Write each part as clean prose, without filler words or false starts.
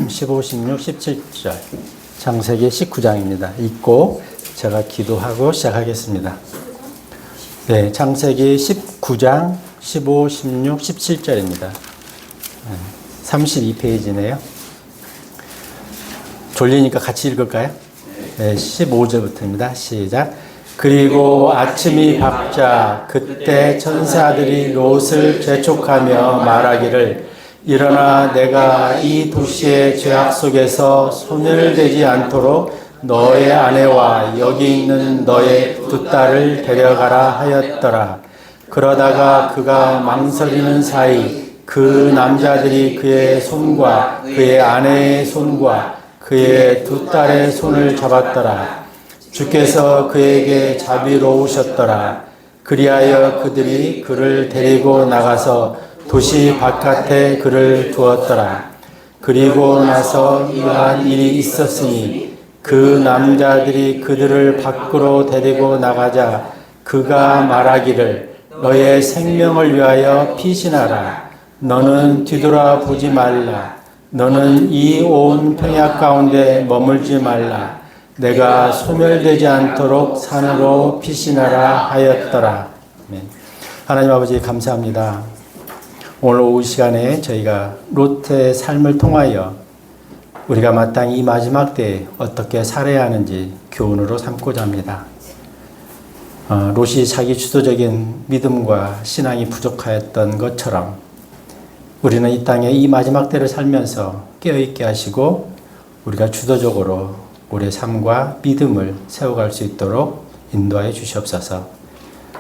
15, 16, 17절 창세기 19장입니다. 읽고 제가 기도하고 시작하겠습니다. 네, 창세기 19장 15, 16, 17절입니다. 32페이지네요. 졸리니까 같이 읽을까요? 네, 15절부터입니다. 시작. 그리고 아침이 밝자 그때 천사들이 롯을 재촉하며 말하기를 일어나 내가 이 도시의 죄악 속에서 소멸되지 않도록 너의 아내와 여기 있는 너의 두 딸을 데려가라 하였더라. 그러다가 그가 망설이는 사이 그 남자들이 그의 손과 그의 아내의 손과 그의 두 딸의 손을 잡았더라. 주께서 그에게 자비로우셨더라. 그리하여 그들이 그를 데리고 나가서 도시 바깥에 그를 두었더라. 그리고 나서 이러한 일이 있었으니 그 남자들이 그들을 밖으로 데리고 나가자 그가 말하기를 너의 생명을 위하여 피신하라. 너는 뒤돌아보지 말라. 너는 이 온 평야 가운데 머물지 말라. 내가 소멸되지 않도록 산으로 피신하라 하였더라. 하나님 아버지 감사합니다. 오늘 오후 시간에 저희가 롯의 삶을 통하여 우리가 마땅히 이 마지막 때에 어떻게 살아야 하는지 교훈으로 삼고자 합니다. 롯이 자기 주도적인 믿음과 신앙이 부족하였던 것처럼 우리는 이 땅에 이 마지막 때를 살면서 깨어있게 하시고 우리가 주도적으로 우리의 삶과 믿음을 세워갈 수 있도록 인도하여 주시옵소서.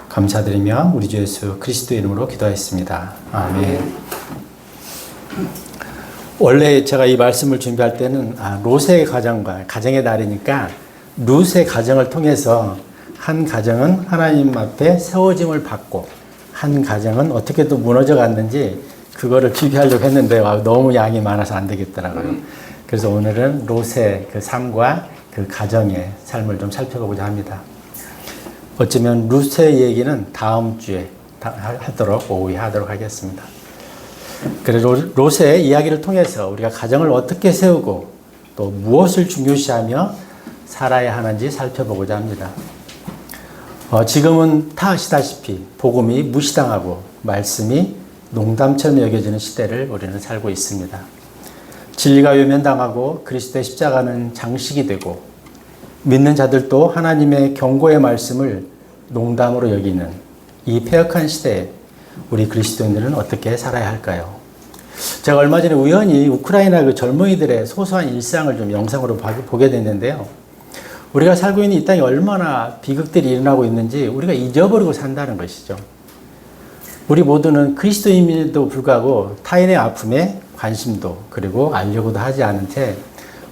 감사드리며 우리 주 예수 그리스도의 이름으로 기도했습니다. 아멘. 원래 제가 이 말씀을 준비할 때는 롯의 가정과 가정의 날이니까 롯의 가정을 통해서 한 가정은 하나님 앞에 세워짐을 받고 한 가정은 어떻게 또 무너져 갔는지 그거를 비교하려고 했는데 너무 양이 많아서 안 되겠더라고요. 그래서 오늘은 롯의 그 삶과 그 가정의 삶을 좀 살펴보고자 합니다. 어쩌면 롯의 얘기는 다음 주에 하도록 오후에 하도록 하겠습니다. 그래서 롯의 이야기를 통해서 우리가 가정을 어떻게 세우고 또 무엇을 중요시하며 살아야 하는지 살펴보고자 합니다. 지금은 다 아시다시피 복음이 무시당하고 말씀이 농담처럼 여겨지는 시대를 우리는 살고 있습니다. 진리가 외면당하고 그리스도의 십자가는 장식이 되고 믿는 자들도 하나님의 경고의 말씀을 농담으로 여기는 이 패역한 시대에 우리 그리스도인들은 어떻게 살아야 할까요? 제가 얼마 전에 우연히 우크라이나 그 젊은이들의 소소한 일상을 좀 영상으로 보게 됐는데요. 우리가 살고 있는 이 땅에 얼마나 비극들이 일어나고 있는지 우리가 잊어버리고 산다는 것이죠. 우리 모두는 그리스도인임에도 불구하고 타인의 아픔에 관심도 그리고 알려고도 하지 않은 채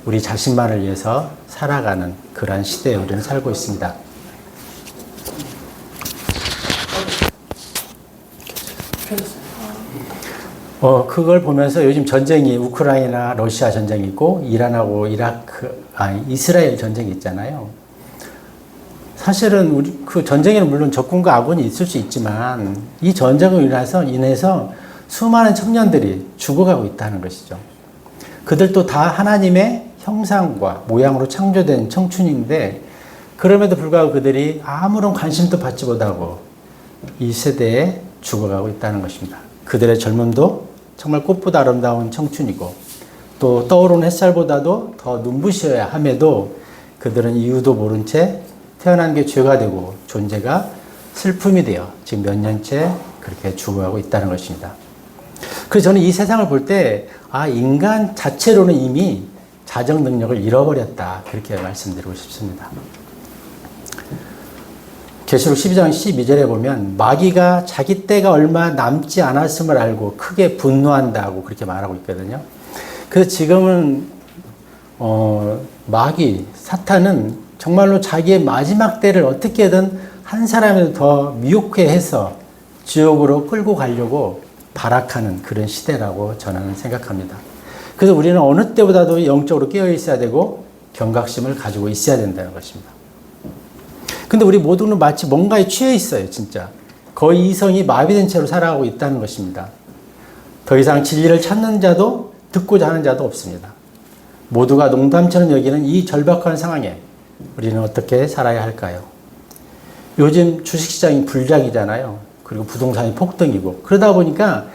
우리 자신만을 위해서 살아가는 그러한 시대에 우리는 살고 있습니다. 그걸 보면서 요즘 전쟁이 우크라이나 러시아 전쟁이 있고 이란하고 이스라엘 전쟁이 있잖아요. 사실은 그 전쟁에는 물론 적군과 아군이 있을 수 있지만 이 전쟁으로 인해서 수많은 청년들이 죽어가고 있다는 것이죠. 그들도 다 하나님의 형상과 모양으로 창조된 청춘인데 그럼에도 불구하고 그들이 아무런 관심도 받지 못하고 이 세대에 죽어가고 있다는 것입니다. 그들의 젊음도 정말 꽃보다 아름다운 청춘이고 또 떠오르는 햇살보다도 더 눈부셔야 함에도 그들은 이유도 모른 채 태어난 게 죄가 되고 존재가 슬픔이 되어 지금 몇 년째 그렇게 죽어가고 있다는 것입니다. 그래서 저는 이 세상을 볼 때 인간 자체로는 이미 자정 능력을 잃어버렸다 그렇게 말씀드리고 싶습니다. 계시록 12장 12절에 보면 마귀가 자기 때가 얼마 남지 않았음을 알고 크게 분노한다고 그렇게 말하고 있거든요. 그래서 지금은 마귀, 사탄은 정말로 자기의 마지막 때를 어떻게든 한 사람이라도 더 미혹해 해서 지옥으로 끌고 가려고 발악하는 그런 시대라고 저는 생각합니다. 그래서 우리는 어느 때보다도 영적으로 깨어 있어야 되고 경각심을 가지고 있어야 된다는 것입니다. 근데 우리 모두는 마치 뭔가에 취해 있어요, 진짜. 거의 이성이 마비된 채로 살아가고 있다는 것입니다. 더 이상 진리를 찾는 자도 듣고자 하는 자도 없습니다. 모두가 농담처럼 여기는 이 절박한 상황에 우리는 어떻게 살아야 할까요? 요즘 주식시장이 불작이잖아요. 그리고 부동산이 폭등이고 그러다 보니까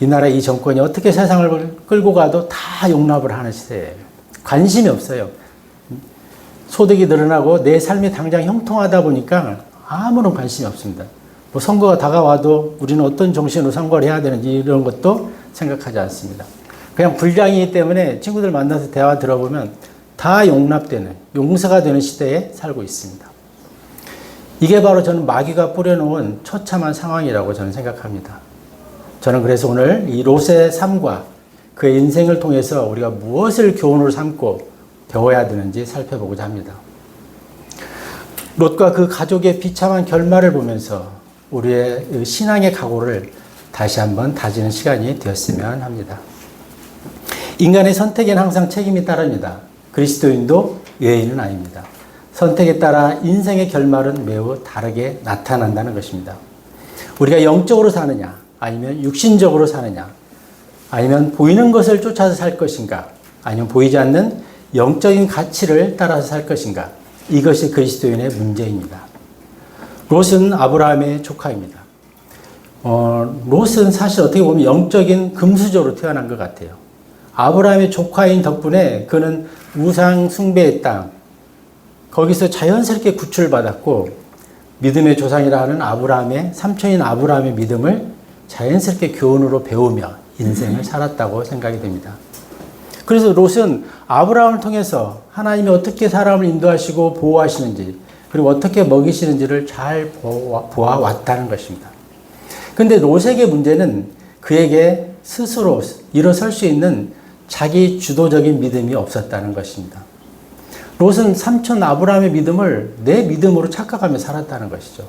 이 나라 이 정권이 어떻게 세상을 끌고 가도 다 용납을 하는 시대예요. 관심이 없어요. 소득이 늘어나고 내 삶이 당장 형통하다 보니까 아무런 관심이 없습니다. 뭐 선거가 다가와도 우리는 어떤 정신으로 선거를 해야 되는지 이런 것도 생각하지 않습니다. 그냥 불장이기 때문에 친구들 만나서 대화 들어보면 다 용납되는, 용서가 되는 시대에 살고 있습니다. 이게 바로 저는 마귀가 뿌려놓은 처참한 상황이라고 저는 생각합니다. 저는 그래서 오늘 이 롯의 삶과 그의 인생을 통해서 우리가 무엇을 교훈으로 삼고 배워야 되는지 살펴보고자 합니다. 롯과 그 가족의 비참한 결말을 보면서 우리의 신앙의 각오를 다시 한번 다지는 시간이 되었으면 합니다. 인간의 선택에는 항상 책임이 따릅니다. 그리스도인도 예외는 아닙니다. 선택에 따라 인생의 결말은 매우 다르게 나타난다는 것입니다. 우리가 영적으로 사느냐, 아니면 육신적으로 사느냐, 아니면 보이는 것을 쫓아서 살 것인가, 아니면 보이지 않는 영적인 가치를 따라서 살 것인가, 이것이 그리스도인의 문제입니다. 롯은 아브라함의 조카입니다. 롯은 사실 어떻게 보면 영적인 금수저로 태어난 것 같아요. 아브라함의 조카인 덕분에 그는 우상 숭배의 땅, 거기서 자연스럽게 구출을 받았고 믿음의 조상이라 하는 아브라함의 삼촌인 아브라함의 믿음을 자연스럽게 교훈으로 배우며 인생을 살았다고 생각이 됩니다. 그래서 롯은 아브라함을 통해서 하나님이 어떻게 사람을 인도하시고 보호하시는지 그리고 어떻게 먹이시는지를 잘 보아왔다는 것입니다. 그런데 롯에게 문제는 그에게 스스로 일어설 수 있는 자기 주도적인 믿음이 없었다는 것입니다. 롯은 삼촌 아브라함의 믿음을 내 믿음으로 착각하며 살았다는 것이죠.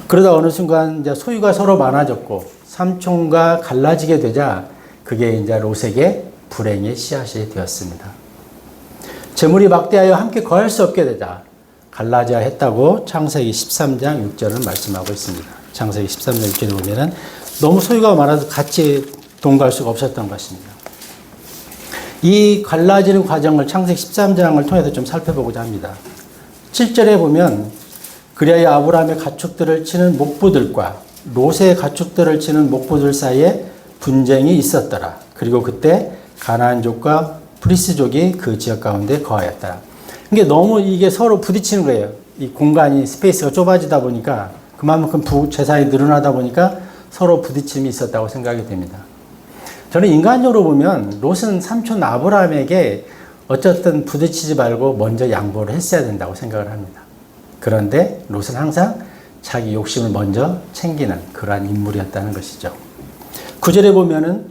그러다 어느 순간 이제 소유가 서로 많아졌고 삼촌과 갈라지게 되자 그게 이제 롯에게 불행의 씨앗이 되었습니다. 재물이 막대하여 함께 거할 수 없게 되자 갈라져야 했다고 창세기 13장 6절은 말씀하고 있습니다. 창세기 13장 6절에 보면은 너무 소유가 많아서 같이 동거할 수가 없었던 것입니다. 이 갈라지는 과정을 창세기 13장을 통해서 좀 살펴보고자 합니다. 7절에 보면 그리하여 아브라함의 가축들을 치는 목부들과 롯의 가축들을 치는 목부들 사이에 분쟁이 있었더라. 그리고 그때 가나안족과 프리스족이 그 지역 가운데 거하였더라. 이게 너무 이게 서로 부딪히는 거예요. 이 공간이 스페이스가 좁아지다 보니까 그만큼 재산이 늘어나다 보니까 서로 부딪힘이 있었다고 생각이 됩니다. 저는 인간적으로 보면 롯은 삼촌 아브라함에게 어쨌든 부딪히지 말고 먼저 양보를 했어야 된다고 생각을 합니다. 그런데 롯은 항상 자기 욕심을 먼저 챙기는 그러한 인물이었다는 것이죠. 9절에 보면은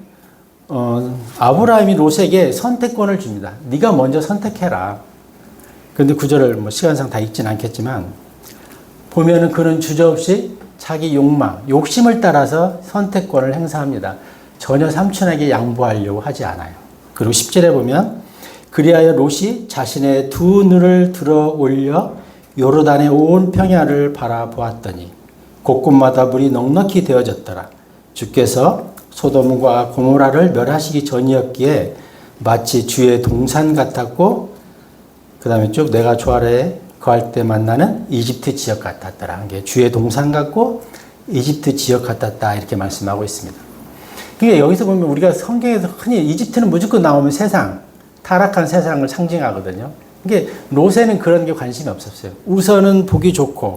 아브라함이 롯에게 선택권을 줍니다. 네가 먼저 선택해라. 그런데 9절을 뭐 시간상 다 읽진 않겠지만 보면은 그는 주저없이 자기 욕망, 욕심을 따라서 선택권을 행사합니다. 전혀 삼촌에게 양보하려고 하지 않아요. 그리고 10절에 보면 그리하여 롯이 자신의 두 눈을 들어 올려 요르단의 온 평야를 바라보았더니 곳곳마다 물이 넉넉히 되어졌더라. 주께서 소돔과 고모라를 멸하시기 전이었기에 마치 주의 동산 같았고 그 다음에 쭉 내가 조아라에 거할 때 만나는 이집트 지역 같았더라. 이게 주의 동산 같고 이집트 지역 같았다 이렇게 말씀하고 있습니다. 그러니까 여기서 보면 우리가 성경에서 흔히 이집트는 무조건 나오면 세상, 타락한 세상을 상징하거든요. 이게 롯에는 그런 게 관심이 없었어요. 우선은 보기 좋고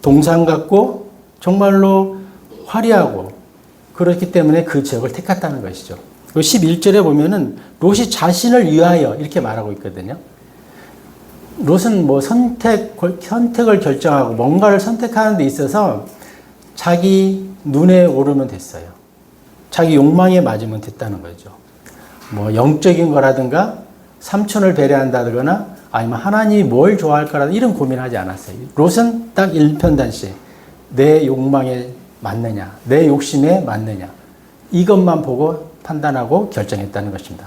동산 같고 정말로 화려하고 그렇기 때문에 그 지역을 택했다는 것이죠. 11절에 보면은 롯이 자신을 위하여 이렇게 말하고 있거든요. 롯은 뭐 선택을 결정하고 뭔가를 선택하는 데 있어서 자기 눈에 오르면 됐어요. 자기 욕망에 맞으면 됐다는 거죠. 뭐 영적인 거라든가 삼촌을 배려한다거나 아니면 하나님이 뭘 좋아할까라든 이런 고민하지 않았어요. 롯은 딱 일편단심 내 욕망에 맞느냐, 내 욕심에 맞느냐 이것만 보고 판단하고 결정했다는 것입니다.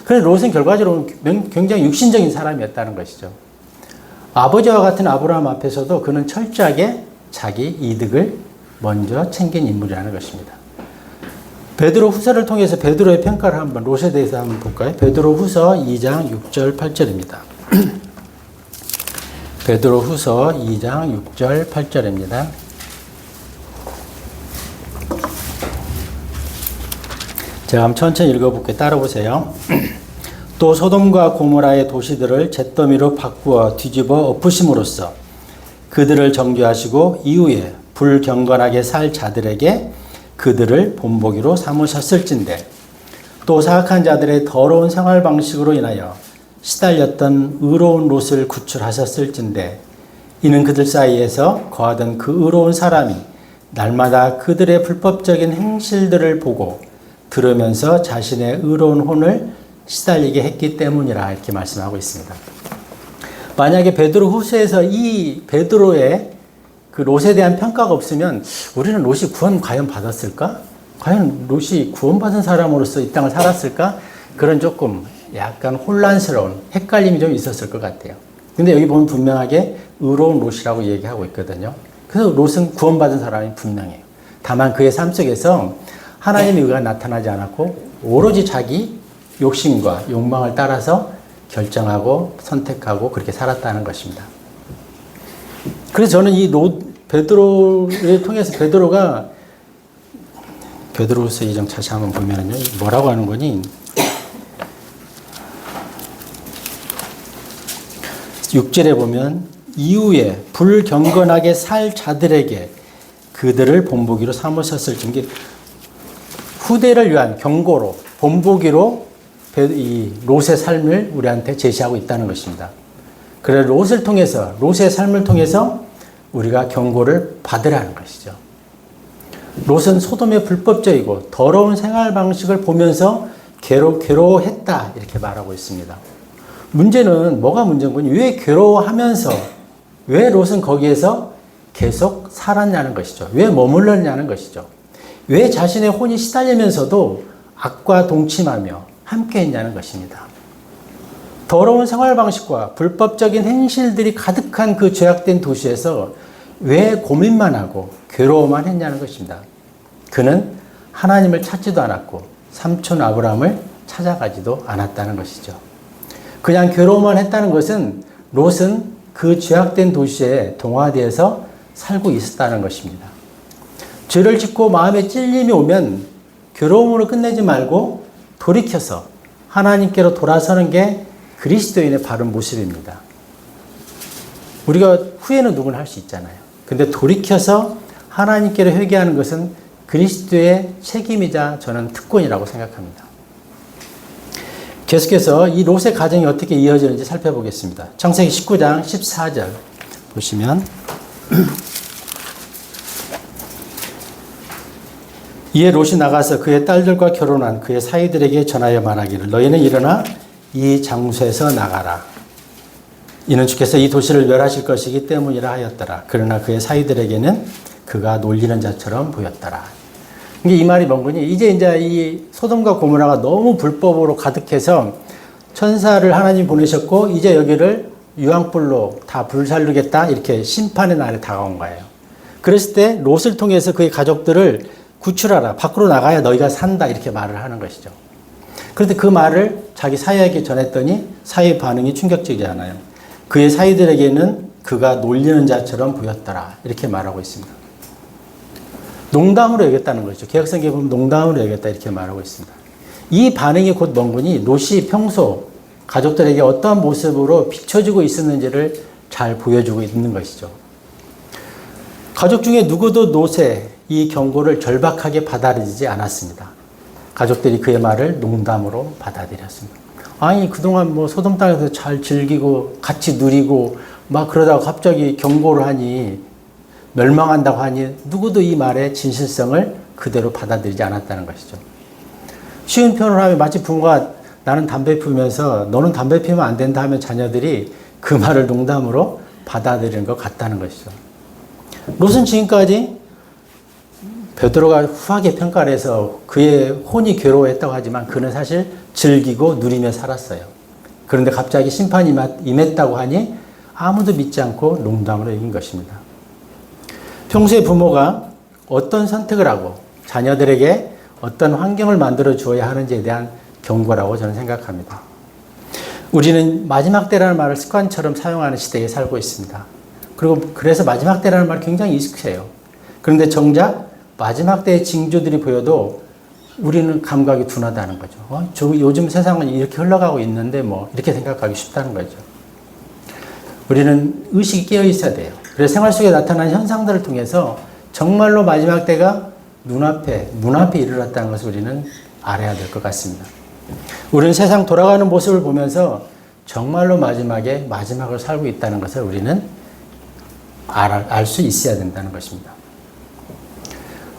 그래서 롯은 결과적으로 굉장히 육신적인 사람이었다는 것이죠. 아버지와 같은 아브라함 앞에서도 그는 철저하게 자기 이득을 먼저 챙긴 인물이라는 것입니다. 베드로 후서를 통해서 베드로의 평가를 한번 롯에 대해서 한번 볼까요? 베드로 후서 2장 6절 8절입니다. 베드로 후서 2장 6절 8절입니다. 제가 한번 천천히 읽어볼게요. 따라보세요. 또 소돔과 고모라의 도시들을 잿더미로 바꾸어 뒤집어 엎으심으로써 그들을 정죄하시고 이후에 불경건하게 살 자들에게 그들을 본보기로 삼으셨을진데 또 사악한 자들의 더러운 생활 방식으로 인하여 시달렸던 의로운 롯을 구출하셨을진데 이는 그들 사이에서 거하던 그 의로운 사람이 날마다 그들의 불법적인 행실들을 보고 들으면서 자신의 의로운 혼을 시달리게 했기 때문이라 이렇게 말씀하고 있습니다. 만약에 베드로 후서에서 이 베드로의 그 롯에 대한 평가가 없으면 우리는 롯이 구원 과연 받았을까? 과연 롯이 구원받은 사람으로서 이 땅을 살았을까? 그런 조금 약간 혼란스러운 헷갈림이 좀 있었을 것 같아요. 근데 여기 보면 분명하게 의로운 롯이라고 얘기하고 있거든요. 그래서 롯은 구원받은 사람이 분명해요. 다만 그의 삶 속에서 하나님의 의가 나타나지 않았고 오로지 자기 욕심과 욕망을 따라서 결정하고 선택하고 그렇게 살았다는 것입니다. 그래서 저는 이 베드로를 통해서 베드로가 베드로후서 2장 다시 한번 보면은요 뭐라고 하는 거니 6절에 보면 이후에 불경건하게 살 자들에게 그들을 본보기로 삼으셨을지 이게 후대를 위한 경고로 본보기로 이 롯의 삶을 우리한테 제시하고 있다는 것입니다. 그래 롯을 통해서 롯의 삶을 통해서 우리가 경고를 받으라는 것이죠. 롯은 소돔의 불법적이고 더러운 생활 방식을 보면서 괴로워했다 이렇게 말하고 있습니다. 문제는 뭐가 문제인 거니? 왜 괴로워하면서 왜 롯은 거기에서 계속 살았냐는 것이죠. 왜 머물렀냐는 것이죠. 왜 자신의 혼이 시달리면서도 악과 동침하며 함께 했냐는 것입니다. 더러운 생활 방식과 불법적인 행실들이 가득한 그 죄악된 도시에서 왜 고민만 하고 괴로워만 했냐는 것입니다. 그는 하나님을 찾지도 않았고 삼촌 아브라함을 찾아가지도 않았다는 것이죠. 그냥 괴로워만 했다는 것은 롯은 그 죄악된 도시에 동화되어서 살고 있었다는 것입니다. 죄를 짓고 마음에 찔림이 오면 괴로움으로 끝내지 말고 돌이켜서 하나님께로 돌아서는 게 그리스도인의 바른 모습입니다. 우리가 후회는 누구나 할 수 있잖아요. 근데 돌이켜서 하나님께로 회개하는 것은 그리스도의 책임이자 저는 특권이라고 생각합니다. 계속해서 이 롯의 가정이 어떻게 이어지는지 살펴보겠습니다. 창세기 19장 14절 보시면 이에 롯이 나가서 그의 딸들과 결혼한 그의 사이들에게 전하여 말하기를 너희는 일어나 이 장소에서 나가라. 이는 주께서 이 도시를 멸하실 것이기 때문이라 하였더라. 그러나 그의 사이들에게는 그가 놀리는 자처럼 보였더라. 이 말이 뭔 거니? 이제 이 소돔과 고모라가 너무 불법으로 가득해서 천사를 하나님 보내셨고 이제 여기를 유황불로 다 불살르겠다 이렇게 심판의 날에 다가온 거예요. 그랬을 때 롯을 통해서 그의 가족들을 구출하라. 밖으로 나가야 너희가 산다 이렇게 말을 하는 것이죠. 그런데 그 말을 자기 사이에게 전했더니 사이의 반응이 충격적이지 않아요. 그의 사이들에게는 그가 놀리는 자처럼 보였더라. 이렇게 말하고 있습니다. 농담으로 여겼다는 거죠. 개혁성경에 보면 농담으로 여겼다 이렇게 말하고 있습니다. 이 반응이 곧 뭔 거니? 롯이 평소 가족들에게 어떠한 모습으로 비춰지고 있었는지를 잘 보여주고 있는 것이죠. 가족 중에 누구도 롯의 이 경고를 절박하게 받아들이지 않았습니다. 가족들이 그의 말을 농담으로 받아들였습니다. 아니 그동안 뭐 소돔 땅에서 잘 즐기고 같이 누리고 막 그러다가 갑자기 경고를 하니 멸망한다고 하니 누구도 이 말의 진실성을 그대로 받아들이지 않았다는 것이죠. 쉬운 표현을 하면 마치 부모가 나는 담배 피우면서 너는 담배 피우면 안 된다 하면 자녀들이 그 말을 농담으로 받아들이는 것 같다는 것이죠. 롯은 지금까지 베드로가 후하게 평가를 해서 그의 혼이 괴로워했다고 하지만 그는 사실 즐기고 누리며 살았어요. 그런데 갑자기 심판이 임했다고 하니 아무도 믿지 않고 농담으로 여긴 것입니다. 평소에 부모가 어떤 선택을 하고 자녀들에게 어떤 환경을 만들어 주어야 하는지에 대한 경고라고 저는 생각합니다. 우리는 마지막 때라는 말을 습관처럼 사용하는 시대에 살고 있습니다. 그리고 그래서 마지막 때라는 말이 굉장히 익숙해요. 그런데 정작 마지막 때의 징조들이 보여도 우리는 감각이 둔하다는 거죠. 요즘 세상은 이렇게 흘러가고 있는데 뭐 이렇게 생각하기 쉽다는 거죠. 우리는 의식이 깨어 있어야 돼요. 그래서 생활 속에 나타나는 현상들을 통해서 정말로 마지막 때가 문 앞에 이르렀다는 것을 우리는 알아야 될 것 같습니다. 우리는 세상 돌아가는 모습을 보면서 정말로 마지막을 살고 있다는 것을 우리는 알 수 있어야 된다는 것입니다.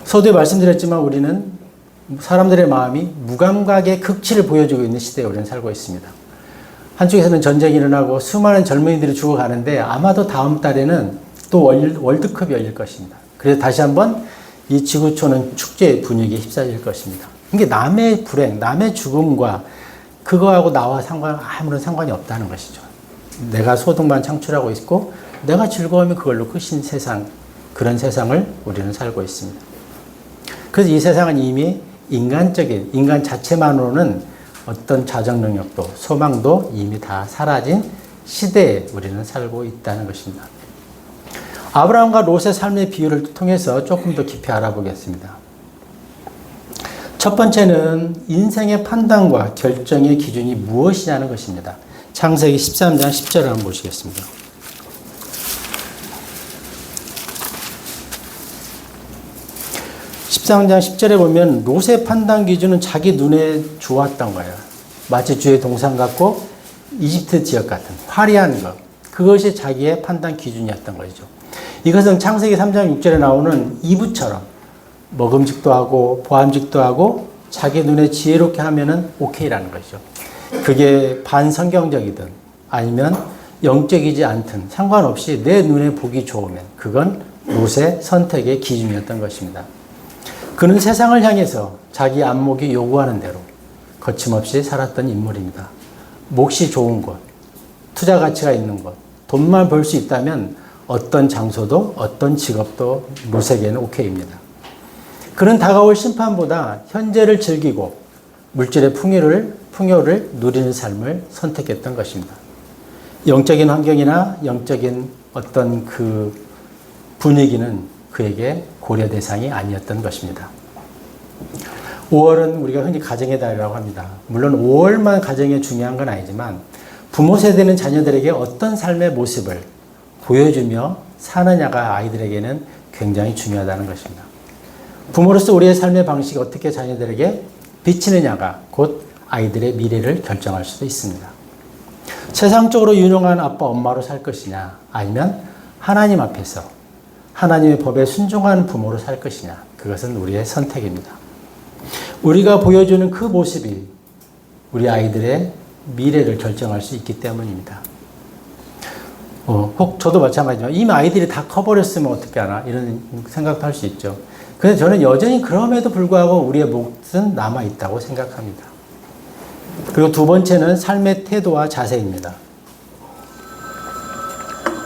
서두에 말씀드렸지만 우리는 사람들의 마음이 무감각의 극치를 보여주고 있는 시대에 우리는 살고 있습니다. 한쪽에서는 전쟁이 일어나고 수많은 젊은이들이 죽어가는데 아마도 다음 달에는 또 월드컵이 열릴 것입니다. 그래서 다시 한번 이 지구촌은 축제의 분위기에 휩싸일 것입니다. 이게 남의 불행, 남의 죽음과 그거하고 나와 아무런 상관이 없다는 것이죠. 내가 소득만 창출하고 있고 내가 즐거우면 그걸로 끝인 세상, 그런 세상을 우리는 살고 있습니다. 그래서 이 세상은 이미 인간 자체만으로는 어떤 자정 능력도 소망도 이미 다 사라진 시대에 우리는 살고 있다는 것입니다. 아브라함과 롯의 삶의 비유를 통해서 조금 더 깊이 알아보겠습니다. 첫 번째는 인생의 판단과 결정의 기준이 무엇이냐는 것입니다. 창세기 13장 10절을 한번 보시겠습니다. 장 10절에 보면 롯의 판단 기준은 자기 눈에 좋았던 거예요. 마치 주의 동상 같고 이집트 지역 같은 화려한 것. 그것이 자기의 판단 기준이었던 거죠. 이것은 창세기 3장 6절에 나오는 이브처럼 먹음직도 하고 보암직도 하고 자기 눈에 지혜롭게 하면은 오케이라는 거죠. 그게 반성경적이든 아니면 영적이지 않든 상관없이 내 눈에 보기 좋으면 그건 롯의 선택의 기준이었던 것입니다. 그는 세상을 향해서 자기 안목이 요구하는 대로 거침없이 살았던 인물입니다. 몫이 좋은 곳, 투자 가치가 있는 곳, 돈만 벌 수 있다면 어떤 장소도 어떤 직업도 롯에게는 오케이입니다. 그는 다가올 심판보다 현재를 즐기고 물질의 풍요를 누리는 삶을 선택했던 것입니다. 영적인 환경이나 영적인 어떤 그 분위기는 그에게 고려 대상이 아니었던 것입니다. 5월은 우리가 흔히 가정의 달이라고 합니다. 물론 5월만 가정에 중요한 건 아니지만 부모 세대는 자녀들에게 어떤 삶의 모습을 보여주며 사느냐가 아이들에게는 굉장히 중요하다는 것입니다. 부모로서 우리의 삶의 방식이 어떻게 자녀들에게 비치느냐가 곧 아이들의 미래를 결정할 수도 있습니다. 세상적으로 유능한 아빠, 엄마로 살 것이냐 아니면 하나님 앞에서 하나님의 법에 순종하는 부모로 살 것이냐 그것은 우리의 선택입니다. 우리가 보여주는 그 모습이 우리 아이들의 미래를 결정할 수 있기 때문입니다. 혹 저도 마찬가지지만 이미 아이들이 다 커버렸으면 어떻게 하나 이런 생각도 할 수 있죠. 그래서 저는 여전히 그럼에도 불구하고 우리의 몫은 남아있다고 생각합니다. 그리고 두 번째는 삶의 태도와 자세입니다.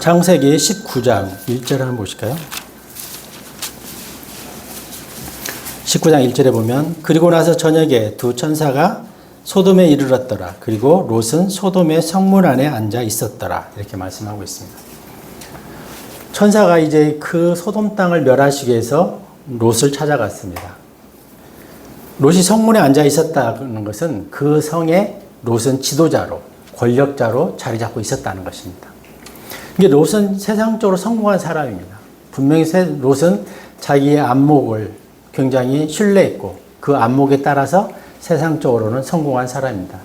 창세기 19장 1절 한번 보실까요? 19장 1절에 보면 그리고 나서 저녁에 두 천사가 소돔에 이르렀더라. 그리고 롯은 소돔의 성문 안에 앉아 있었더라. 이렇게 말씀하고 있습니다. 천사가 이제 그 소돔 땅을 멸하시기 위해서 롯을 찾아갔습니다. 롯이 성문에 앉아 있었다는 것은 그 성에 롯은 지도자로 권력자로 자리 잡고 있었다는 것입니다. 이게 롯은 세상적으로 성공한 사람입니다. 분명히 롯은 자기의 안목을 굉장히 신뢰했고 그 안목에 따라서 세상적으로는 성공한 사람입니다.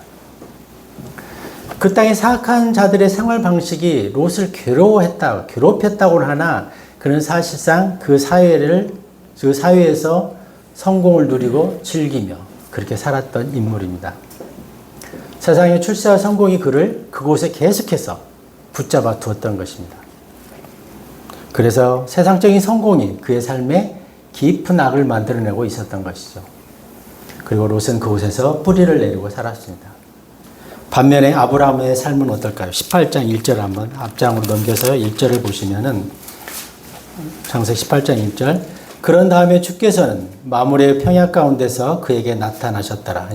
그 땅의 사악한 자들의 생활 방식이 롯을 괴롭혔다고는 하나 그는 사실상 그 사회에서 성공을 누리고 즐기며 그렇게 살았던 인물입니다. 세상의 출세와 성공이 그를 그곳에 계속해서 붙잡아 두었던 것입니다. 그래서 세상적인 성공이 그의 삶에 깊은 악을 만들어내고 있었던 것이죠. 그리고 롯은 그곳에서 뿌리를 내리고 살았습니다. 반면에 아브라함의 삶은 어떨까요? 18장 1절 한번 앞장으로 넘겨서 1절을 보시면은 창세기 18장 1절 그런 다음에 주께서는 마므레의 평야 가운데서 그에게 나타나셨더라.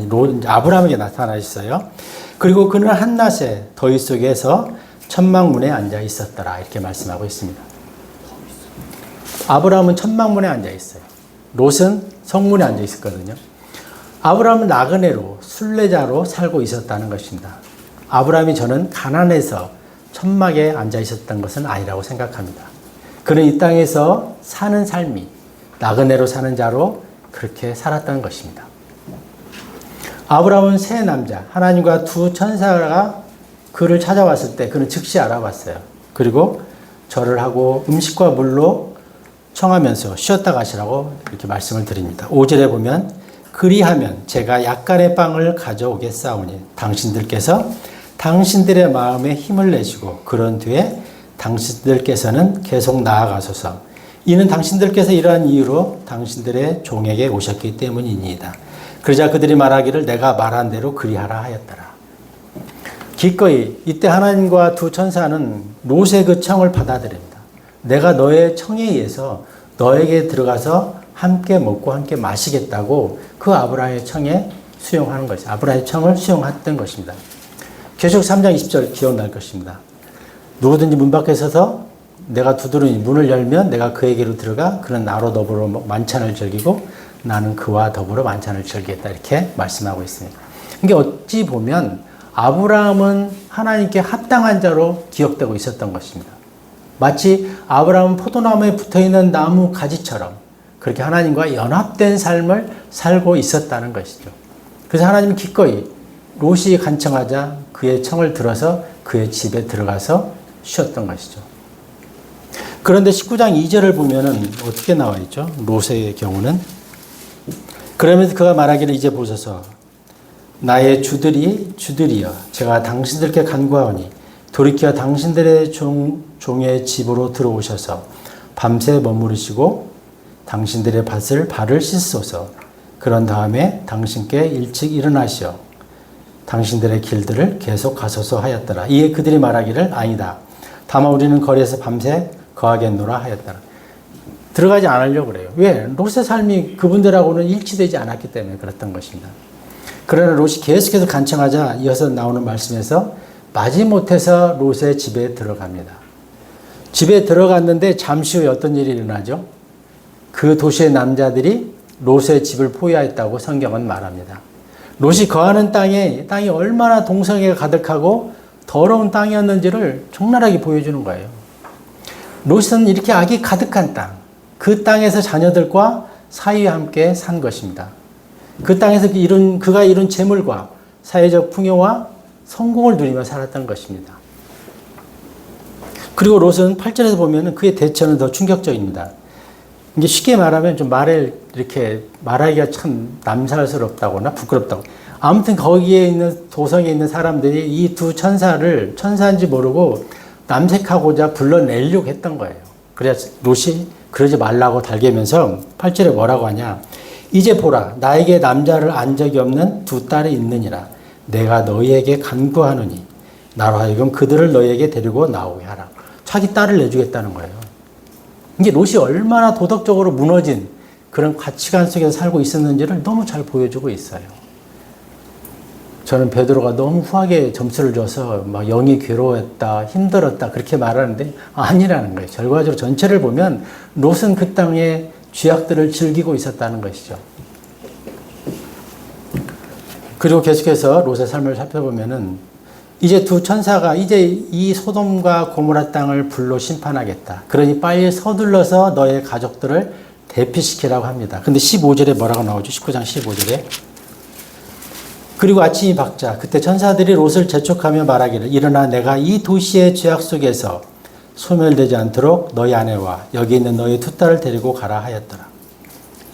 아브라함에게 나타나셨어요. 그리고 그는 한낮에 더위 속에서 천막문에 앉아 있었더라. 이렇게 말씀하고 있습니다. 아브라함은 천막문에 앉아 있어요. 롯은 성문에 앉아 있었거든요. 아브라함은 나그네로 순례자로 살고 있었다는 것입니다. 아브라함이 저는 가난해서 천막에 앉아 있었던 것은 아니라고 생각합니다. 그는 이 땅에서 사는 삶이 나그네로 사는 자로 그렇게 살았던 것입니다. 아브라함은 세 남자, 하나님과 두 천사가 그를 찾아왔을 때 그는 즉시 알아봤어요. 그리고 절을 하고 음식과 물로 청하면서 쉬었다 가시라고 이렇게 말씀을 드립니다. 5절에 보면 그리하면 제가 약간의 빵을 가져오겠사오니 당신들께서 당신들의 마음에 힘을 내시고 그런 뒤에 당신들께서는 계속 나아가소서. 이는 당신들께서 이러한 이유로 당신들의 종에게 오셨기 때문이니이다. 그러자 그들이 말하기를 내가 말한 대로 그리하라 하였더라. 기꺼이 이때 하나님과 두 천사는 롯의 그 청을 받아들입니다. 내가 너의 청에 의해서 너에게 들어가서 함께 먹고 함께 마시겠다고 그 아브라함의 청에 수용하는 것이 아브라함의 청을 수용했던 것입니다. 계속 3장 20절 기억날 것입니다. 누구든지 문 밖에 서서 내가 두드리니 문을 열면 내가 그에게로 들어가 그는 나로 더불어 만찬을 즐기고 나는 그와 더불어 만찬을 즐기겠다 이렇게 말씀하고 있습니다. 이게 어찌 보면 아브라함은 하나님께 합당한 자로 기억되고 있었던 것입니다. 마치 아브라함은 포도나무에 붙어있는 나무 가지처럼 그렇게 하나님과 연합된 삶을 살고 있었다는 것이죠. 그래서 하나님은 기꺼이 롯이 간청하자 그의 청을 들어서 그의 집에 들어가서 쉬었던 것이죠. 그런데 19장 2절을 보면은 어떻게 나와 있죠? 롯의 경우는 그러면서 그가 말하기를 이제 보소서 나의 주들이여 제가 당신들께 간구하오니 돌이켜 당신들의 종의 집으로 들어오셔서 밤새 머무르시고 당신들의 발을 씻소서. 그런 다음에 당신께 일찍 일어나시어 당신들의 길들을 계속 가소서 하였더라. 이에 그들이 말하기를 아니다. 다만 우리는 거리에서 밤새 거하겠노라 하였더라. 들어가지 않으려고 그래요. 왜? 롯의 삶이 그분들하고는 일치되지 않았기 때문에 그랬던 것입니다. 그러나 롯이 계속해서 간청하자 이어서 나오는 말씀에서 마지못해서 롯의 집에 들어갑니다. 집에 들어갔는데 잠시 후에 어떤 일이 일어나죠? 그 도시의 남자들이 롯의 집을 포위하였다고 성경은 말합니다. 롯이 거하는 땅이 얼마나 동성애가 가득하고 더러운 땅이었는지를 적나라하게 보여주는 거예요. 롯은 이렇게 악이 가득한 땅, 그 땅에서 자녀들과 사위와 함께 산 것입니다. 그 땅에서 그가 이룬 재물과 사회적 풍요와 성공을 누리며 살았던 것입니다. 그리고 롯은 8절에서 보면 그의 대처는 더 충격적입니다. 이게 쉽게 말하면 좀 이렇게 말하기가 참 남살스럽다거나 부끄럽다고. 아무튼 거기에 있는 도성에 있는 사람들이 이 두 천사인지 모르고 남색하고자 불러내려고 했던 거예요. 그래서 롯이 그러지 말라고 달개면서 8절에 뭐라고 하냐. 이제 보라 나에게 남자를 안 적이 없는 두 딸이 있느니라. 내가 너희에게 간구하노니 나로 하여금 그들을 너희에게 데리고 나오게 하라. 자기 딸을 내주겠다는 거예요. 이게 롯이 얼마나 도덕적으로 무너진 그런 가치관 속에서 살고 있었는지를 너무 잘 보여주고 있어요. 저는 베드로가 너무 후하게 점수를 줘서 막 영이 괴로웠다, 힘들었다 그렇게 말하는데 아니라는 거예요. 결과적으로 전체를 보면 롯은 그 땅의 죄악들을 즐기고 있었다는 것이죠. 그리고 계속해서 롯의 삶을 살펴보면은 이제 두 천사가 이제 이 소돔과 고모라 땅을 불로 심판하겠다. 그러니 빨리 서둘러서 너의 가족들을 대피시키라고 합니다. 근데 15절에 뭐라고 나오죠? 19장 15절에. 그리고 아침이 밝자 그때 천사들이 롯을 재촉하며 말하기를 일어나 내가 이 도시의 죄악 속에서 소멸되지 않도록 너희 아내와 여기 있는 너희 두 딸을 데리고 가라 하였더라.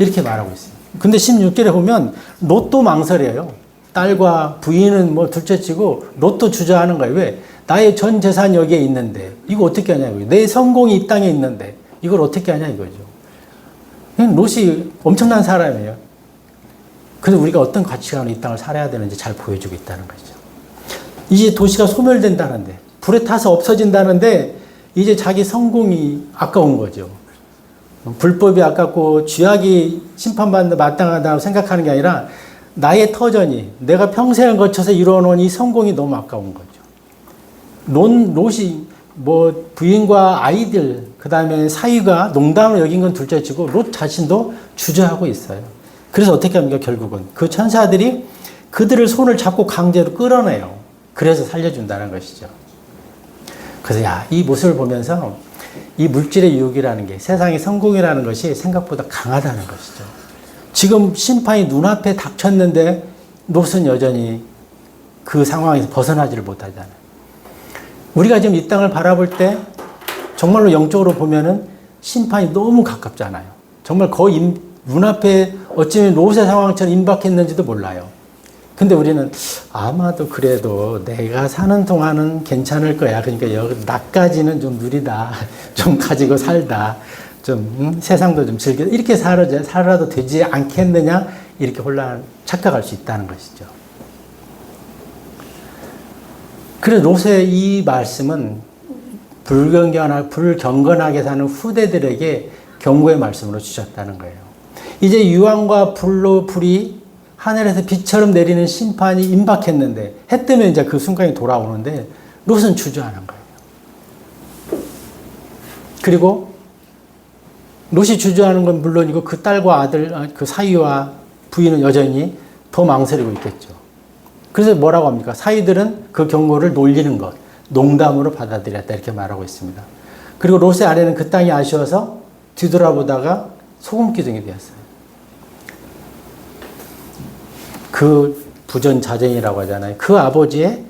이렇게 말하고 있어요. 근데 16절에 보면 롯도 망설여요. 딸과 부인은 뭐 둘째치고 롯도 주저하는 거예요. 왜? 나의 전 재산 여기에 있는데 이거 어떻게 하냐고요. 내 성공이 이 땅에 있는데 이걸 어떻게 하냐 이거죠. 롯이 엄청난 사람이에요. 그래서 우리가 어떤 가치관으로 이 땅을 살아야 되는지 잘 보여주고 있다는 거죠. 이제 도시가 소멸된다는데 불에 타서 없어진다는데 이제 자기 성공이 아까운 거죠. 불법이 아깝고 죄악이 심판받는 마땅하다고 생각하는 게 아니라 나의 터전이 내가 평생을 거쳐서 이루어놓은 이 성공이 너무 아까운 거죠. 롯이 뭐 부인과 아이들 그 다음에 사위가 농담을 여긴 건 둘째치고 롯 자신도 주저하고 있어요. 그래서 어떻게 합니까? 결국은 그 천사들이 그들을 손을 잡고 강제로 끌어내요. 그래서 살려준다는 것이죠. 그래서 이 모습을 보면서 이 물질의 유혹이라는 게 세상의 성공이라는 것이 생각보다 강하다는 것이죠. 지금 심판이 눈앞에 닥쳤는데 롯은 여전히 그 상황에서 벗어나지를 못하잖아요. 우리가 지금 이 땅을 바라볼 때 정말로 영적으로 보면은 심판이 너무 가깝잖아요. 정말 거의 눈앞에 어쩌면 롯의 상황처럼 임박했는지도 몰라요. 근데 우리는 아마도 그래도 내가 사는 동안은 괜찮을 거야. 그러니까 나까지는 좀 누리다. 좀 가지고 살다. 좀 세상도 좀 즐겨. 이렇게 살아도 되지 않겠느냐. 이렇게 착각할 수 있다는 것이죠. 그래서 롯의 이 말씀은 불경건하게 사는 후대들에게 경고의 말씀으로 주셨다는 거예요. 이제 유황과 불이 하늘에서 비처럼 내리는 심판이 임박했는데 해 뜨면 이제 그 순간이 돌아오는데 롯은 주저하는 거예요. 그리고 롯이 주저하는 건 물론이고 그 딸과 아들, 그 사위와 부인은 여전히 더 망설이고 있겠죠. 그래서 뭐라고 합니까? 사위들은 그 경고를 놀리는 것, 농담으로 받아들였다 이렇게 말하고 있습니다. 그리고 롯의 아내는 그 땅이 아쉬워서 뒤돌아보다가 소금 기둥이 되었어요. 그 부전자쟁이라고 하잖아요. 그 아버지의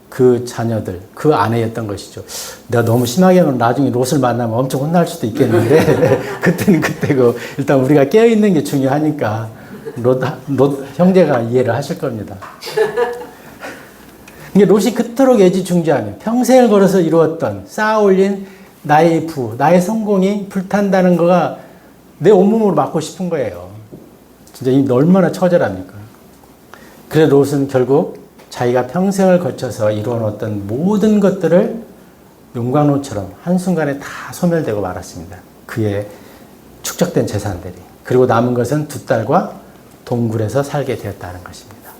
그 자녀들, 그 아내였던 것이죠. 내가 너무 심하게 하면 나중에 롯을 만나면 엄청 혼날 수도 있겠는데 그때는 그때고 일단 우리가 깨어있는 게 중요하니까 롯 형제가 이해를 하실 겁니다. 이게 롯이 그토록 애지중지하며 평생을 걸어서 이루었던 쌓아올린 나의 나의 성공이 불탄다는 거가 내 온몸으로 맞고 싶은 거예요. 진짜 이 얼마나 처절합니까? 그래서 롯은 결국 자기가 평생을 거쳐서 이루어놓았던 모든 것들을 용광로처럼 한순간에 다 소멸되고 말았습니다. 그의 축적된 재산들이. 그리고 남은 것은 두 딸과 동굴에서 살게 되었다는 것입니다.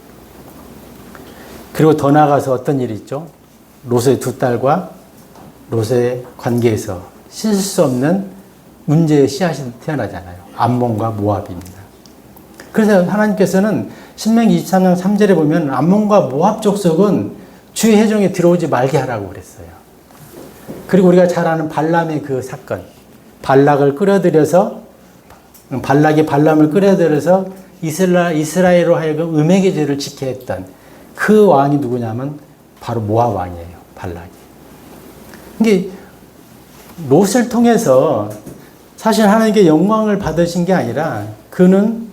그리고 더 나아가서 어떤 일이 있죠? 롯의 두 딸과 롯의 관계에서 씻을 수 없는 문제의 씨앗이 태어나잖아요. 암몬과 모압입니다. 그래서 하나님께서는 신명기 23장 3절에 보면 암몬과 모압 족속은 주의 회중에 들어오지 말게 하라고 그랬어요. 그리고 우리가 잘 아는 발람의 그 사건, 발락을 끌어들여서 발락이 발람을 끌어들여서 이스라엘로 하여금 음행의 죄를 지게 했던 그 왕이 누구냐면 바로 모압 왕이에요. 발락이. 이게 롯을 통해서 사실 하나님께 영광을 받으신 게 아니라 그는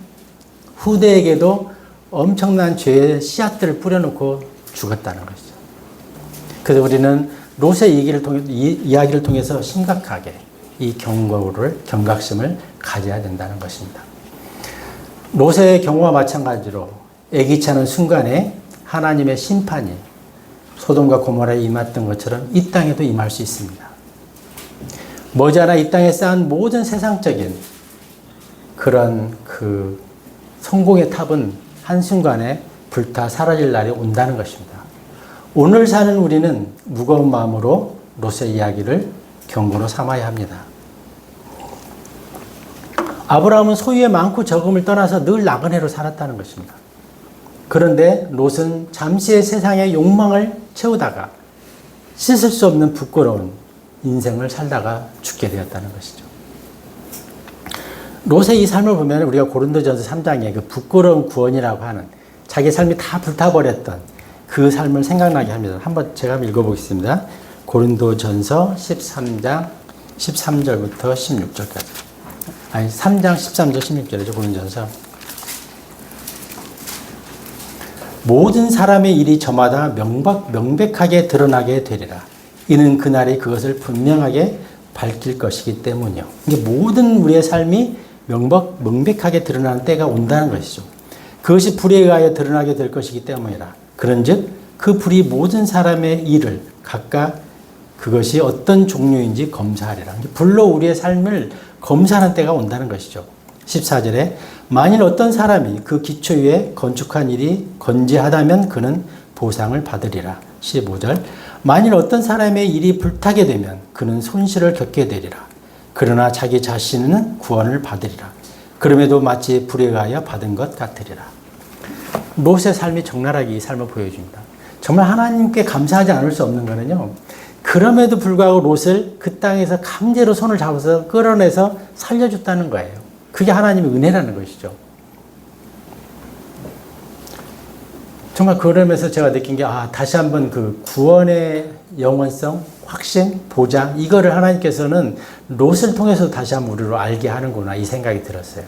후대에게도 엄청난 죄의 씨앗들을 뿌려놓고 죽었다는 것이죠. 그래서 우리는 롯의 이야기를 통해서 심각하게 이 경각심을 가져야 된다는 것입니다. 롯의 경우와 마찬가지로 애기치 않은 순간에 하나님의 심판이 소돔과 고모라에 임했던 것처럼 이 땅에도 임할 수 있습니다. 머지않아 이 땅에 쌓은 모든 세상적인 그런 그 성공의 탑은 한순간에 불타 사라질 날이 온다는 것입니다. 오늘 사는 우리는 무거운 마음으로 롯의 이야기를 경고로 삼아야 합니다. 아브라함은 소유의 많고 적음을 떠나서 늘 나그네로 살았다는 것입니다. 그런데 롯은 잠시의 세상의 욕망을 채우다가 씻을 수 없는 부끄러운 인생을 살다가 죽게 되었다는 것이죠. 롯의 이 삶을 보면 우리가 고린도전서 3장에 그 부끄러운 구원이라고 하는 자기 삶이 다 불타버렸던 그 삶을 생각나게 합니다. 한번 제가 읽어보겠습니다. 고린도전서 13장 13절부터 16절까지. 아니 3장 13절 16절이죠. 고린도전서. 모든 사람의 일이 저마다 명백하게 드러나게 되리라. 이는 그날이 그것을 분명하게 밝힐 것이기 때문이요. 이게 모든 우리의 삶이 명백하게 드러나는 때가 온다는 것이죠. 그것이 불에 의하여 드러나게 될 것이기 때문이라. 그런즉 그 불이 모든 사람의 일을 각각 그것이 어떤 종류인지 검사하리라. 불로 우리의 삶을 검사하는 때가 온다는 것이죠. 14절에 만일 어떤 사람이 그 기초 위에 건축한 일이 건재하다면 그는 보상을 받으리라. 15절 만일 어떤 사람의 일이 불타게 되면 그는 손실을 겪게 되리라. 그러나 자기 자신은 구원을 받으리라. 그럼에도 마치 불에 가하여 받은 것 같으리라. 롯의 삶이 적나라하게 이 삶을 보여줍니다. 정말 하나님께 감사하지 않을 수 없는 거는요. 그럼에도 불구하고 롯을 그 땅에서 강제로 손을 잡아서 끌어내서 살려줬다는 거예요. 그게 하나님의 은혜라는 것이죠. 정말 그러면서 제가 느낀 게 다시 한번 그 구원의 영원성, 확신, 보장 이거를 하나님께서는 롯을 통해서 다시 한번 우리로 알게 하는구나 이 생각이 들었어요.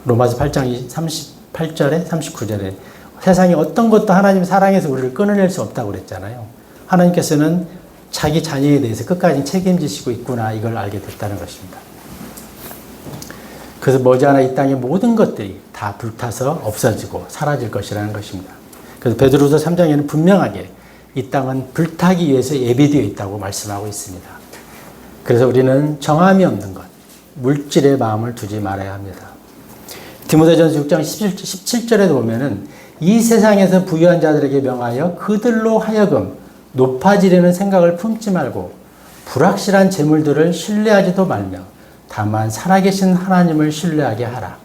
로마서 8장 38절에 39절에 세상에 어떤 것도 하나님 사랑해서 우리를 끊어낼 수 없다고 그랬잖아요. 하나님께서는 자기 자녀에 대해서 끝까지 책임지시고 있구나 이걸 알게 됐다는 것입니다. 그래서 머지않아 이 땅의 모든 것들이 다 불타서 없어지고 사라질 것이라는 것입니다. 그래서 베드로서 3장에는 분명하게 이 땅은 불타기 위해서 예비되어 있다고 말씀하고 있습니다. 그래서 우리는 정함이 없는 것, 물질의 마음을 두지 말아야 합니다. 디모데전서 6장 17절에도 보면은 이 세상에서 부유한 자들에게 명하여 그들로 하여금 높아지려는 생각을 품지 말고 불확실한 재물들을 신뢰하지도 말며 다만 살아계신 하나님을 신뢰하게 하라.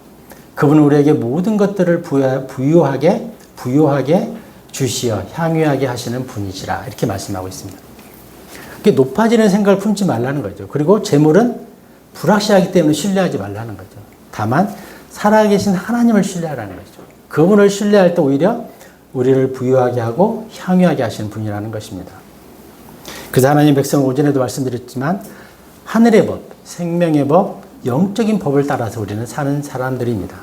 그분은 우리에게 모든 것들을 부유하게 주시어 향유하게 하시는 분이시라. 이렇게 말씀하고 있습니다. 그게 높아지는 생각을 품지 말라는 거죠. 그리고 재물은 불확실하기 때문에 신뢰하지 말라는 거죠. 다만 살아계신 하나님을 신뢰하라는 거죠. 그분을 신뢰할 때 오히려 우리를 부유하게 하고 향유하게 하시는 분이라는 것입니다. 그래서 하나님 백성 오전에도 말씀드렸지만 하늘의 법, 생명의 법, 영적인 법을 따라서 우리는 사는 사람들입니다.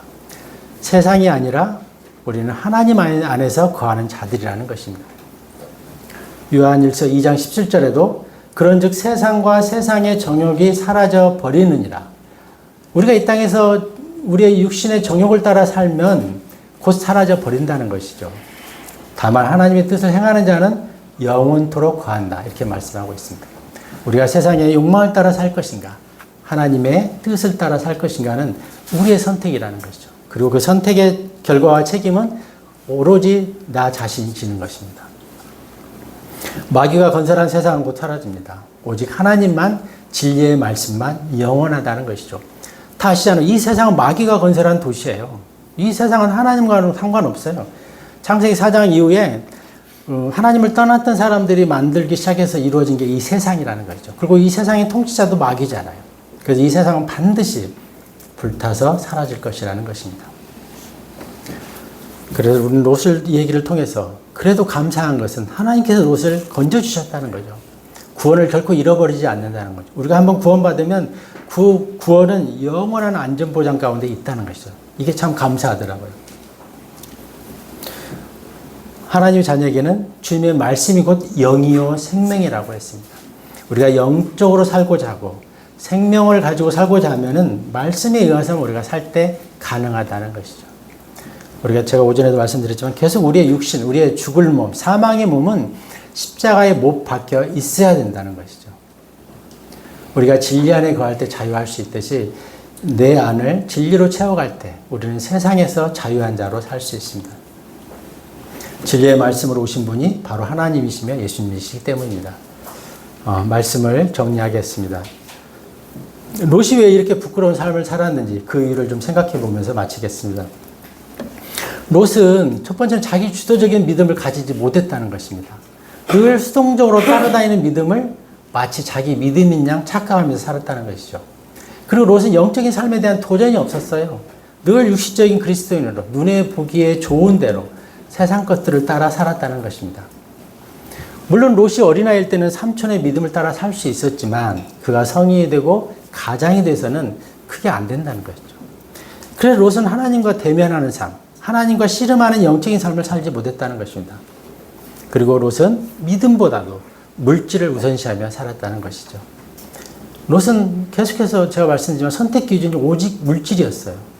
세상이 아니라 우리는 하나님 안에서 거하는 자들이라는 것입니다. 요한일서 2장 17절에도 그런즉 세상과 세상의 정욕이 사라져 버리느니라. 우리가 이 땅에서 우리의 육신의 정욕을 따라 살면 곧 사라져 버린다는 것이죠. 다만 하나님의 뜻을 행하는 자는 영원토록 거한다. 이렇게 말씀하고 있습니다. 우리가 세상의 욕망을 따라 살 것인가, 하나님의 뜻을 따라 살 것인가는 우리의 선택이라는 것이죠. 그리고 그 선택의 결과와 책임은 오로지 나 자신이 지는 것입니다. 마귀가 건설한 세상은 곧 사라집니다. 오직 하나님만, 진리의 말씀만 영원하다는 것이죠. 다 아시잖아요. 이 세상은 마귀가 건설한 도시예요. 이 세상은 하나님과는 상관없어요. 창세기 4장 이후에 하나님을 떠났던 사람들이 만들기 시작해서 이루어진 게 이 세상이라는 거죠. 그리고 이 세상의 통치자도 마귀잖아요. 그래서 이 세상은 반드시 불타서 사라질 것이라는 것입니다. 그래서 우리는 롯을 얘기를 통해서 그래도 감사한 것은 하나님께서 롯을 건져주셨다는 거죠. 구원을 결코 잃어버리지 않는다는 거죠. 우리가 한번 구원받으면 그 구원은 영원한 안전보장 가운데 있다는 것이죠. 이게 참 감사하더라고요. 하나님의 자녀에게는 주님의 말씀이 곧 영이요 생명이라고 했습니다. 우리가 영적으로 살고자 하고 생명을 가지고 살고자 하면은 말씀에 의해서 우리가 살 때 가능하다는 것이죠. 제가 오전에도 말씀드렸지만 계속 우리의 육신, 우리의 죽을 몸, 사망의 몸은 십자가에 못 박혀 있어야 된다는 것이죠. 우리가 진리 안에 거할 때 자유할 수 있듯이 내 안을 진리로 채워갈 때 우리는 세상에서 자유한 자로 살 수 있습니다. 진리의 말씀으로 오신 분이 바로 하나님이시며 예수님이시기 때문입니다. 말씀을 정리하겠습니다. 롯이 왜 이렇게 부끄러운 삶을 살았는지 그 이유를 좀 생각해 보면서 마치겠습니다. 롯은 첫 번째는 자기 주도적인 믿음을 가지지 못했다는 것입니다. 늘 수동적으로 따라다니는 믿음을 마치 자기 믿음인 양 착각하면서 살았다는 것이죠. 그리고 롯은 영적인 삶에 대한 도전이 없었어요. 늘 육신적인 그리스도인으로 눈에 보기에 좋은 대로 세상 것들을 따라 살았다는 것입니다. 물론 롯이 어린아이일 때는 삼촌의 믿음을 따라 살 수 있었지만 그가 성인이 되고 가장이 돼서는 그게 안 된다는 것이죠. 그래서 롯은 하나님과 대면하는 삶, 하나님과 씨름하는 영적인 삶을 살지 못했다는 것입니다. 그리고 롯은 믿음보다도 물질을 우선시하며 살았다는 것이죠. 롯은 계속해서 제가 말씀드리지만 선택 기준이 오직 물질이었어요.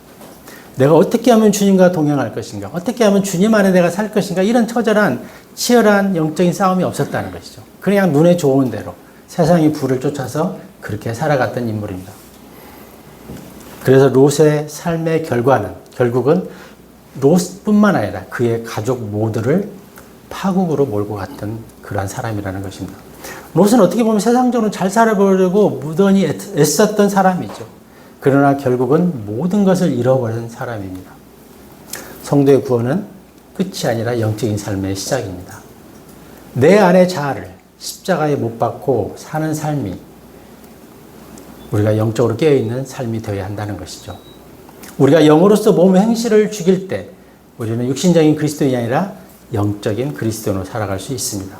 내가 어떻게 하면 주님과 동행할 것인가, 어떻게 하면 주님 안에 내가 살 것인가, 이런 처절한 치열한 영적인 싸움이 없었다는 것이죠. 그냥 눈에 좋은 대로 세상의 부를 쫓아서 그렇게 살아갔던 인물입니다. 그래서 롯의 삶의 결국은 롯뿐만 아니라 그의 가족 모두를 파국으로 몰고 갔던 그러한 사람이라는 것입니다. 롯은 어떻게 보면 세상적으로 잘 살아보려고 무던히 애썼던 사람이죠. 그러나 결국은 모든 것을 잃어버린 사람입니다. 성도의 구원은 끝이 아니라 영적인 삶의 시작입니다. 내 안의 자아를 십자가에 못 박고 사는 삶이 우리가 영적으로 깨어있는 삶이 되어야 한다는 것이죠. 우리가 영으로서 몸의 행실을 죽일 때 우리는 육신적인 그리스도인이 아니라 영적인 그리스도인으로 살아갈 수 있습니다.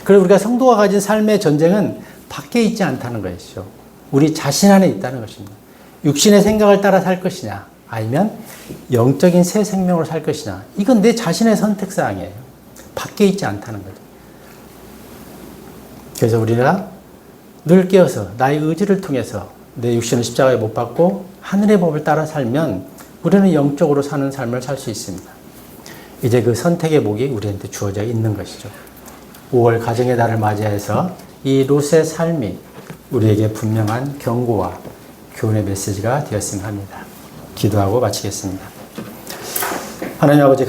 그리고 우리가 성도가 가진 삶의 전쟁은 밖에 있지 않다는 것이죠. 우리 자신 안에 있다는 것입니다. 육신의 생각을 따라 살 것이냐 아니면 영적인 새 생명으로 살 것이냐, 이건 내 자신의 선택사항이에요. 밖에 있지 않다는 거죠. 그래서 우리가 늘 깨어서 나의 의지를 통해서 내 육신을 십자가에 못 박고 하늘의 법을 따라 살면 우리는 영적으로 사는 삶을 살 수 있습니다. 이제 그 선택의 복이 우리한테 주어져 있는 것이죠. 5월 가정의 달을 맞이해서 이 롯의 삶이 우리에게 분명한 경고와 교훈의 메시지가 되었으면 합니다. 기도하고 마치겠습니다. 하나님 아버지,